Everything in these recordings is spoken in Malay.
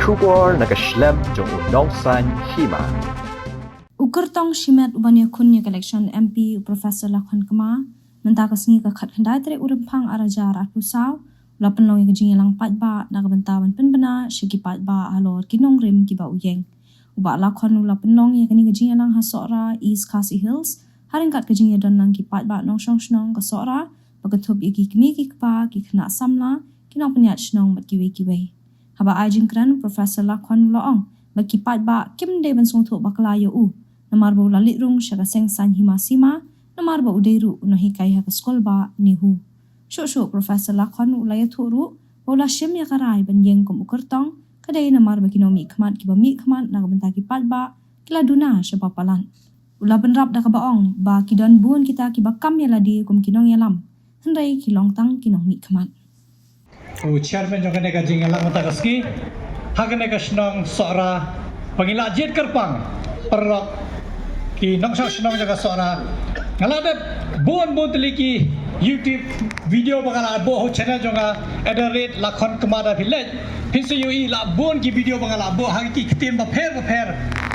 Shubor nakashlem jong unongsan hima. Ukurtong shimet ubanya kunya collection MP Professor Lakhon Kama mentakas ngi ka khat khandai tre urampang arajar atu saw lapan long yang lang patba nagabantawan penbena shigi patba alor kinong rim kiba uyeng uba lakhon lapan long yang kani lang hasora East Khasi Hills haring kat don lang ki patba nong shong shnong ka sora pagatup iki kmi ki kpa ki khna samla kinong penyat shnong mat kiwe haba ajin kran Professor Lakhon loong baki patba kim de ban song tho bakla yo u namarbo lalit rung syaga seng san himasima namarbo udeiru unahikai hak skol ba nihu Shosho Professor Lakhon ulaya thuru bola shim ya karai ban yeng kum ukertong kadai namar bakinomi khmat ki bami khmat nagabenta ki patba kila duna shaba palan ula benrap da kabaong ba kidon bun kita ki bakam ya ladi kum kinong yalam hendai kilong tang kinong mi khmat Chairman jongane ka jingalang matakaski hagane ka snong sora pangila jet kerpang perok ki nongsang snong jaga sora ngalade bon teliki YouTube video bangala bo channel jonga @ Lakhon Kemada village pinsi yui la bon ki video bangala bo hang ki kten ba pher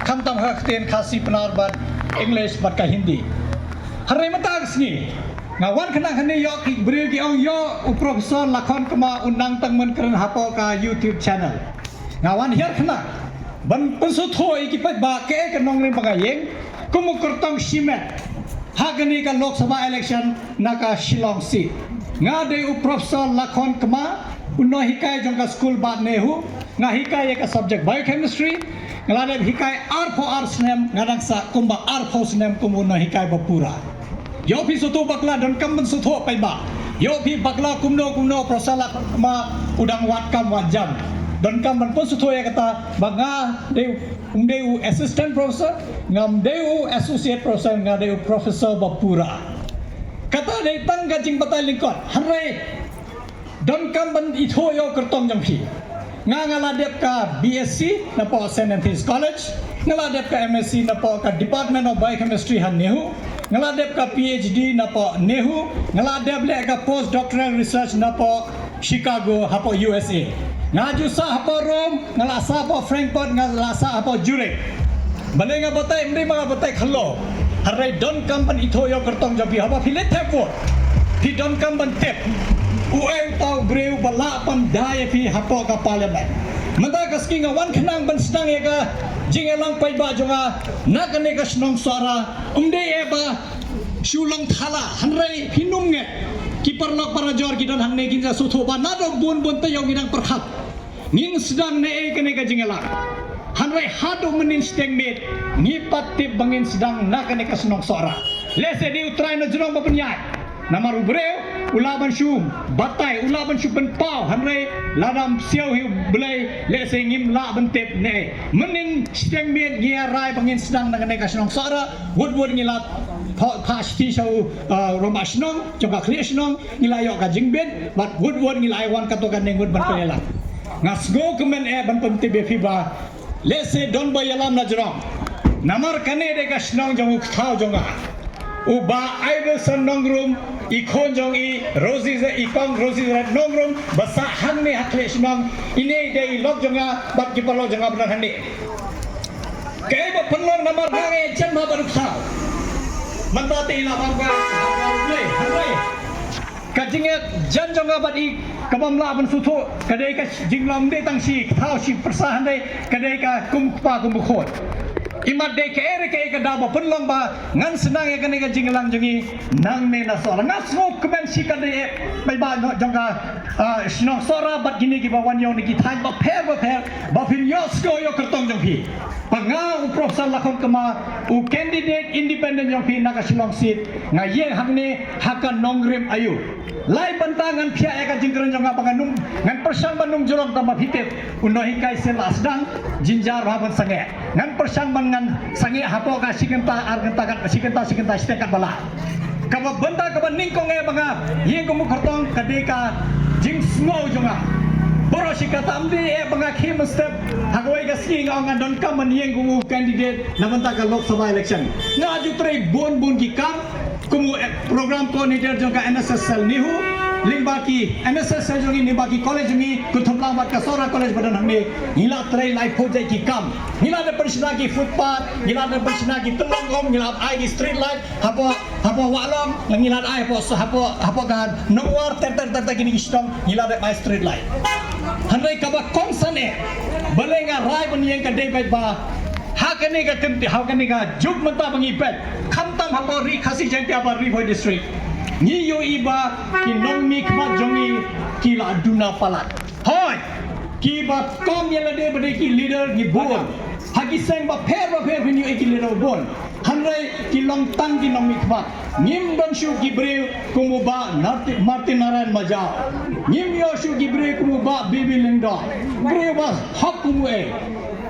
khamtam ha kten khasi penar bat English bat ka Hindi harai mataksni ngawan kena khane yo ki bri ki ong yo Professor Lakhon Kema unang tangmen keren hapo ka YouTube channel ngawan hier kena ban pensu thoi ki pat ba ke nong rim bagayeng kumukurtong shimet hagani ka Lok Sabha election naka Shillong seat ngade Professor Lakhon Kema uno hikai jongka school ba nehu nga hikai ka subject biochemistry ngalade hikai R4R snem ngadang sa kumba R4 snem kumuno hikai bapura yo pi soto bakla don kam soto pai ba yo pi bakla kumno Professor Lakhon Kema udang wat kam wajam don kam ban pun soto ya kata banga deu assistant professor ngam deu associate professor ngadeu professor bapura kata dei tang gajing batai lingkot harai don kam ban itho yo kertong jangpi ngaladep ka BSc na po St. Anthony's College ngaladep ka MSc na po ka Department of Biochemistry han nehu ngaladep ka PhD na po nehu ngaladep le ka postdoctoral research na po Chicago hapo USA ngaju sa hapo Rome ngalasa hapo Frankfurt ngalasa hapo Zurich bale nga batay mri mga batay khalo haray don kampan ito yo kertong jabi haba filet tepo pi don kampan tep ueng tau breu bala pan daya pi hapo ka parliament mata kaski nga wan khanang ban sedang ya ka jingelang pai ba jonga nakane ka snong suara umde eba shulong thala hanrai hinum nge kiparlok para jor ki don hangne kinja sutho ba nadok bun te yo ginang perkhat ngin sedang ne kene ka jingelang hanrai hadu menin steng met ngipat tip bangin sedang nakane ka snong suara lese di utrai na jurong bapenyai namaru breu ulaban shu batai ulaban shu ben pau hanrai ladam siau hi belai lese ngim la bentep ne menin steng met ngia rai bangin sedang nakane ka snong suara wood ngilat pas ti sau rumah snong coba clear snong ngilayo ka jingbet but wood ngilai wan katokan neng wood ban pelela ngasgo kemen ban penti befiba lese don bayalam na jrong namar kane de ka snong jong khao jonga uba Iverson nongrum ikon jong I Rosie ze ikong Rosie ze nongrum basa hang ne hakle snong ine de lok jonga bat ki palo jonga benar handi ke ba penlong namar gange chen ba baru khao mandati la bangga le hai kajinget jan jonga bat I kabamla ban sutho kadai ka jinglam de tang si thao si persahan de kadai ka kumpa kumbukhot imat de ke ka daba penlong ba ngan senang ya kadai ka jinglang jongi nang ne na sora ngasmo kemen si kadai bai ba jonga snong sora bat gini ki bawan yo ni ki thai ba pher ba phin yo sko yo kertong jongpi panga Professor Lakhon Kema u candidate independent jongpi na ka Shillong seat ngayeng hakne hakan nongrim ayu lai bantangan pia eka jingkran jonga panganum ngan persang banung jorong tambah hitip unohi kai sela sedang jinjar haban sange ngan persang ngan sange hapo ka sikenta argenta kan sikenta stekat bala kaba benda kaba ningkong e banga yeng kumu kertong kadeka jing snow jonga boro sikata amdi e banga khim step hagoi ga ski ngan don kaman yeng kumu candidate namanta ka Lok Sabha election ngaju trei bon ki kam kumu program coordinator jongka NSS sel nihu limbaki MSS jongi limbaki college jongi kuthumlang bat kasora college badan hamne ngila trai life project ki kam ngila de persina ki footpath ngila de persina ki telongom ngila ai ki street light hapo walong ngila ai hapo kan nowar ter kini istong ngila de my street light handai kaba konsane balenga rai baniang ka dei ba hakane ka temti hakane ka juk mata bangi pet khamtam hapo ri khasi jengti apa ri boy district ni yo iba ki nong mi khmat jongi ki la duna palat hoy ki ba kom yela de bade ki leader ni bon hagi seng ba pher ni ki leader bon hanrai ki long tang ki nong mi khmat nim don shu ki breu kumu ba martin naran maja nim yo shu ki breu kumu ba bibi lengda breu ba hak kumu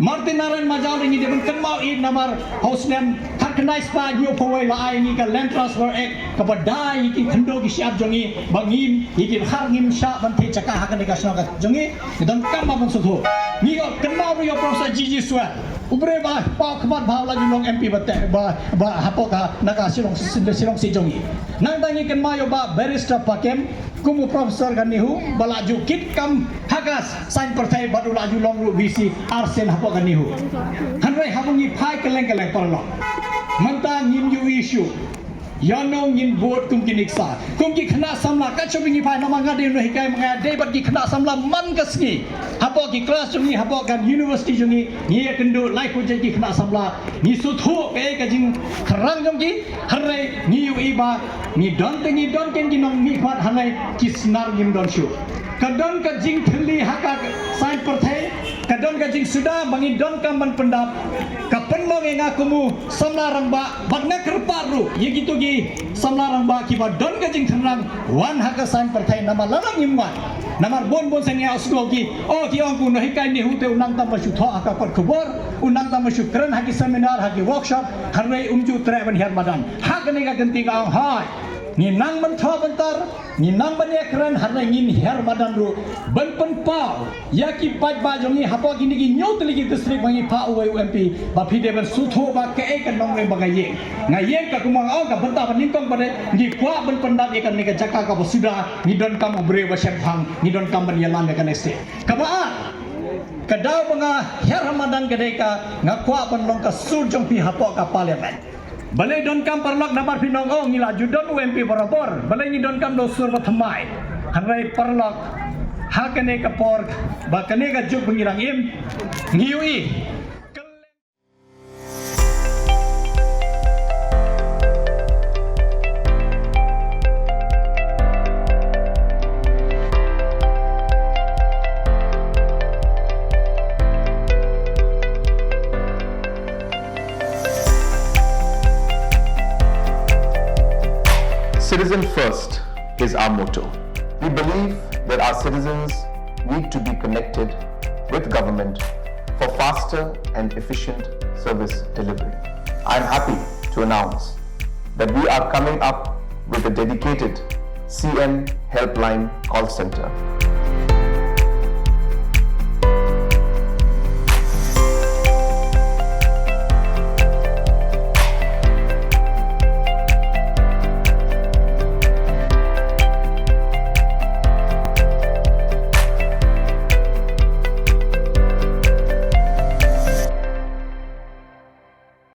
Martin Naran Majal ini dia kenal ini namar house name terkenal spa new pawai la ai ni ka land transfer act kepada iki khendo ki siap jongi bangim iki har ngim sha ban the chaka ha ka sna ka jongi dan kam ma ban sutho ni ko kenal yo professor Gigi Swa ubre ba pa khmat bhaw la julong MP bate ba hapoka naka silong si jongi nang tangi kenal yo ba barrister pakem kumu profesor ganihu balaju kit kam hagas sain pertai badu laju long ru visi arsen hapo ganihu hanrai habungi phai keleng parlo manta ngim yu issue yano ngin board kum kiniksa kum ki khna samla ka chobingi phai namanga de no hikai manga de bat ki khna samla man kasni hapo ki class jungi hapo kan university jungi ni kendo life project ki khna samla ni suthu ke ka jing khrang jong ki hanrai ni yu iba ni don ken ki nong mi phat hanai ki snar ngim don shu kadon ka jing thli haka sain perthai kadon ka jing sudah bangi don kam ban pendap ka penmo nga kumu samla rangba batna kerparu ye gitu gi samla rangba ki ba don ka jing thrang wan haka sain perthai nama larang ngimwan namar bon senya osgo ki o ki ong ku no hikai ni hute unang tam mashu tho aka kot khubor unang tam mashu kran haki seminar haki workshop harnai umju tre ban her madan hakane ka ganti ka hai ni nang man tho bantar ni nang ban ekran harnai ngin her madan ru ban pen pau yaki pat ba jongi hapo kini ki nyot ligi district bangi pa UMP ba phide ban sutho ba ke kan nong le bagaye ngaye ka kumang au ka banta ban ningkong bade di kwa ban pendat ekan ni ka jaka ka sudah ni don kam ubre ba syemphang ni don kam ban yalan ka neste kaba kadau banga her ramadan kadeka ngakwa ban long ka sur jong pi hapo ka parliament balai don kam parlok namar pinong oh ngila judon UMP barabor balai ni don kam do sur bathamai hanrai parlok hakane ka por ba kane ka juk bangirang im ngiui Citizen first is our motto. We believe that our citizens need to be connected with government for faster and efficient service delivery. I am happy to announce that we are coming up with a dedicated CM helpline call center